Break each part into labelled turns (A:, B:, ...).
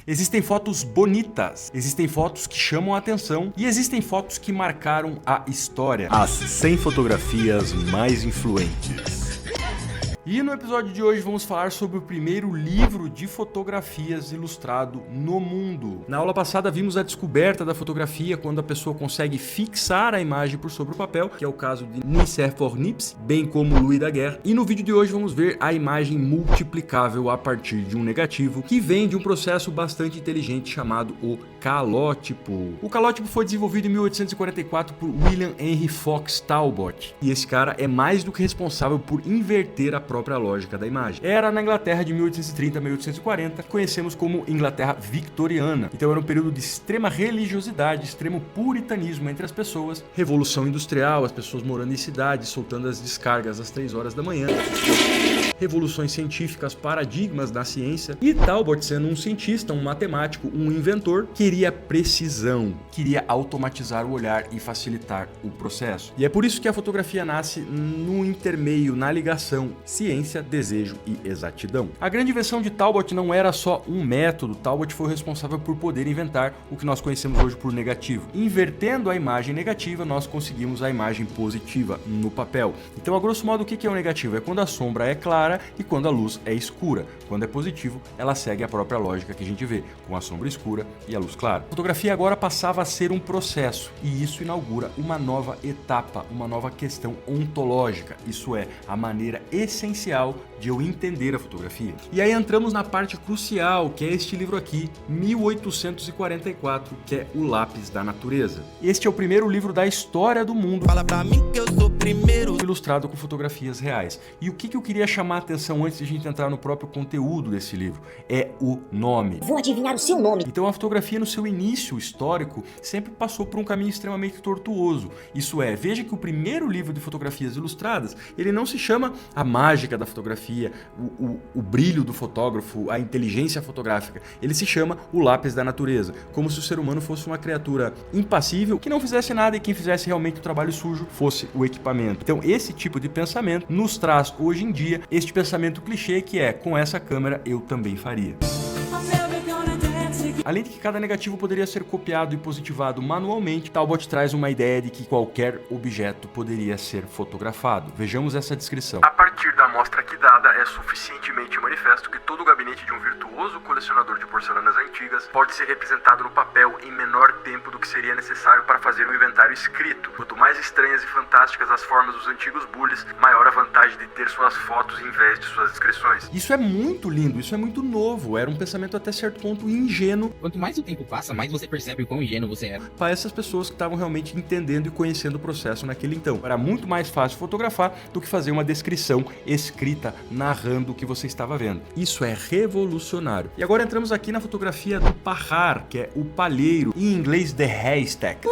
A: Existem fotos bonitas, existem fotos que chamam a atenção e existem fotos que marcaram a história. As 100 fotografias mais influentes. E no episódio de hoje vamos falar sobre o primeiro livro de fotografias ilustrado no mundo. Na aula passada vimos a descoberta da fotografia quando a pessoa consegue fixar a imagem por sobre o papel, que é o caso de Nicéphore Niepce, bem como Louis Daguerre. E no vídeo de hoje vamos ver a imagem multiplicável a partir de um negativo, que vem de um processo bastante inteligente chamado o calótipo. O calótipo foi desenvolvido em 1844 por William Henry Fox Talbot. E esse cara é mais do que responsável por inverter a própria lógica da imagem. Era na Inglaterra de 1830 a 1840, que conhecemos como Inglaterra vitoriana. Então era um período de extrema religiosidade, extremo puritanismo entre as pessoas, revolução industrial, as pessoas morando em cidades, soltando as descargas às 3 horas da manhã, revoluções científicas, paradigmas da ciência, e Talbot, sendo um cientista, um matemático, um inventor, queria precisão, queria automatizar o olhar e facilitar o processo. E é por isso que a fotografia nasce no intermeio, na ligação ciência, desejo e exatidão. A grande invenção de Talbot não era só um método. Talbot foi o responsável por poder inventar o que nós conhecemos hoje por negativo. Invertendo a imagem negativa, nós conseguimos a imagem positiva no papel. Então, a grosso modo, o que é o negativo? É quando a sombra é clara e quando a luz é escura. Quando é positivo, ela segue a própria lógica que a gente vê, com a sombra escura e a luz clara. A fotografia agora passava a ser um processo, e isso inaugura uma nova etapa, uma nova questão ontológica. Isso é, a maneira essencial de eu entender a fotografia. E aí entramos na parte crucial, que é este livro aqui, 1844, que é O Lápis da Natureza. Este é o primeiro livro da história do mundo.
B: Fala pra mim que eu sou primeiro.
A: Ilustrado com fotografias reais. E o que eu queria chamar a atenção antes de a gente entrar no próprio conteúdo desse livro? É o nome.
C: Vou adivinhar o seu nome.
A: Então a fotografia no seu início histórico sempre passou por um caminho extremamente tortuoso. Isso é, veja que o primeiro livro de fotografias ilustradas, ele não se chama A Mágica da Fotografia, o brilho do fotógrafo, a inteligência fotográfica. Ele se chama O Lápis da Natureza, como se o ser humano fosse uma criatura impassível, que não fizesse nada e quem fizesse realmente o trabalho sujo fosse o equipamento. Então esse tipo de pensamento nos traz hoje em dia este pensamento clichê que é, com essa câmera eu também faria. Além de que cada negativo poderia ser copiado e positivado manualmente, Talbot traz uma ideia de que qualquer objeto poderia ser fotografado. Vejamos essa descrição. A partir da amostra aqui dada, é suficientemente manifesto que todo o gabinete de um virtuoso colecionador de porcelanas antigas pode ser representado no papel em menor tempo do que seria necessário para fazer um inventário escrito. Quanto mais estranhas e fantásticas as formas dos antigos bullies, maior a vantagem de ter suas fotos em vez de suas descrições. Isso é muito lindo, isso é muito novo, era um pensamento até certo ponto ingênuo.
D: Quanto mais o tempo passa, mais você percebe o quão ingênuo você é.
A: Para essas pessoas que estavam realmente entendendo e conhecendo o processo naquele então. Era muito mais fácil fotografar do que fazer uma descrição escrita, narrando o que você estava vendo. Isso é revolucionário. E agora entramos aqui na fotografia do parrar, que é o palheiro, em inglês the haystack.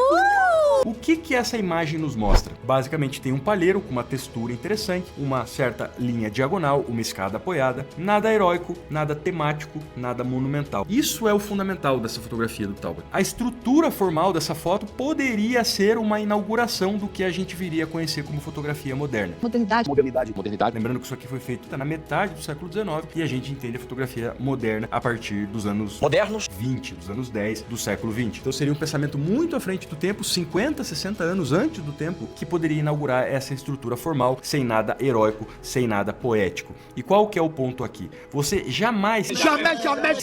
A: O que essa imagem nos mostra? Basicamente tem um palheiro com uma textura interessante, uma certa linha diagonal, uma escada apoiada, nada heróico, nada temático, nada monumental. Isso é o fundamental dessa fotografia do Talbot. A estrutura formal dessa foto poderia ser uma inauguração do que a gente viria a conhecer como fotografia moderna.
C: Modernidade.
D: Modernidade.
A: Lembrando que isso aqui foi feito na metade do século XIX e a gente entende a fotografia moderna a partir dos anos
B: Modernos.
A: 20, dos anos 10 do século 20. Então seria um pensamento muito à frente do tempo, 50, 60 anos antes do tempo, que poderia inaugurar essa estrutura formal, sem nada heróico, sem nada poético. E qual que é o ponto aqui? Você jamais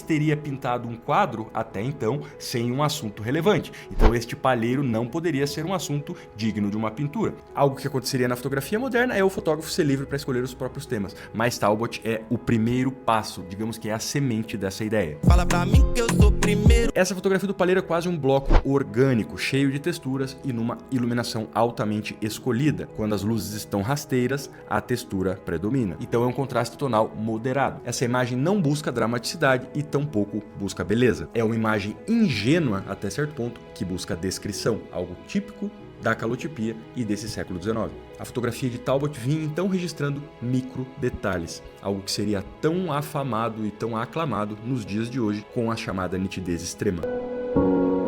A: teria pintado um quadro, até então, sem um assunto relevante. Então este palheiro não poderia ser um assunto digno de uma pintura. Algo que aconteceria na fotografia moderna é o fotógrafo ser livre para escolher os próprios temas. Mas Talbot é o primeiro passo, digamos que é a semente dessa ideia.
B: Fala pra mim que eu sou primeiro.
A: Essa fotografia do palheiro é quase um bloco orgânico, cheio de texturas e numa iluminação altamente escolhida. Quando as luzes estão rasteiras, a textura predomina. Então é um contraste tonal moderado. Essa imagem não busca dramaticidade e tampouco busca beleza. É uma imagem ingênua, até certo ponto, que busca descrição, algo típico da calotipia e desse século XIX. A fotografia de Talbot vinha então registrando micro detalhes, algo que seria tão afamado e tão aclamado nos dias de hoje com a chamada nitidez extrema.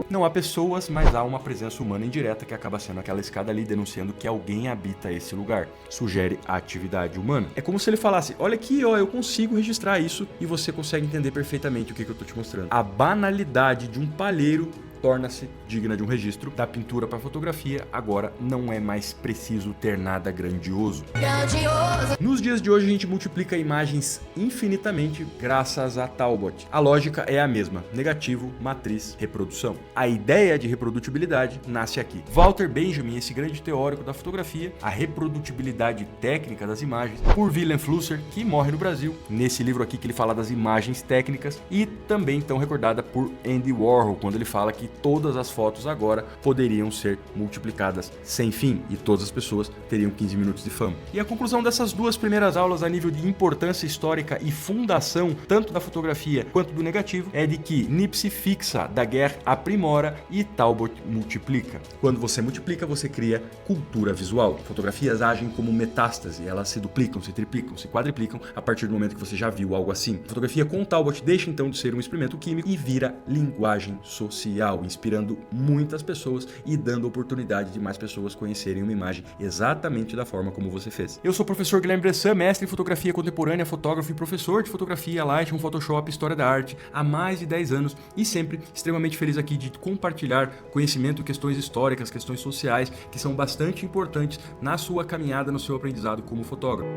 A: World, não há pessoas, mas há uma presença humana indireta que acaba sendo aquela escada ali denunciando que alguém habita esse lugar. Sugere a atividade humana. É como se ele falasse, olha aqui, ó, eu consigo registrar isso e você consegue entender perfeitamente o que eu tô te mostrando. A banalidade de um palheiro torna-se digna de um registro. Da pintura para fotografia, agora não é mais preciso ter nada grandioso. Nos dias de hoje a gente multiplica imagens infinitamente graças a Talbot. A lógica é a mesma, negativo, matriz, reprodução. A ideia de reprodutibilidade nasce aqui. Walter Benjamin, esse grande teórico da fotografia, a reprodutibilidade técnica das imagens, por Wilhelm Flusser, que morre no Brasil, nesse livro aqui que ele fala das imagens técnicas, e também tão recordada por Andy Warhol, quando ele fala que todas as fotos agora poderiam ser multiplicadas sem fim e todas as pessoas teriam 15 minutos de fama. E a conclusão dessas duas primeiras aulas a nível de importância histórica e fundação, tanto da fotografia quanto do negativo, é de que Nipsey fixa, Daguerre aprimora e Talbot multiplica. Quando você multiplica, você cria cultura visual. Fotografias agem como metástase, elas se duplicam, se triplicam, se quadriplicam a partir do momento que você já viu algo assim. A fotografia com Talbot deixa então de ser um experimento químico e vira linguagem social, inspirando muitas pessoas e dando oportunidade de mais pessoas conhecerem uma imagem exatamente da forma como você fez. Eu sou o professor Guilherme Bressan, mestre em fotografia contemporânea, fotógrafo e professor de fotografia, Lightroom, Photoshop, História da Arte há mais de 10 anos e sempre extremamente feliz aqui de compartilhar conhecimento, questões históricas, questões sociais que são bastante importantes na sua caminhada, no seu aprendizado como fotógrafo.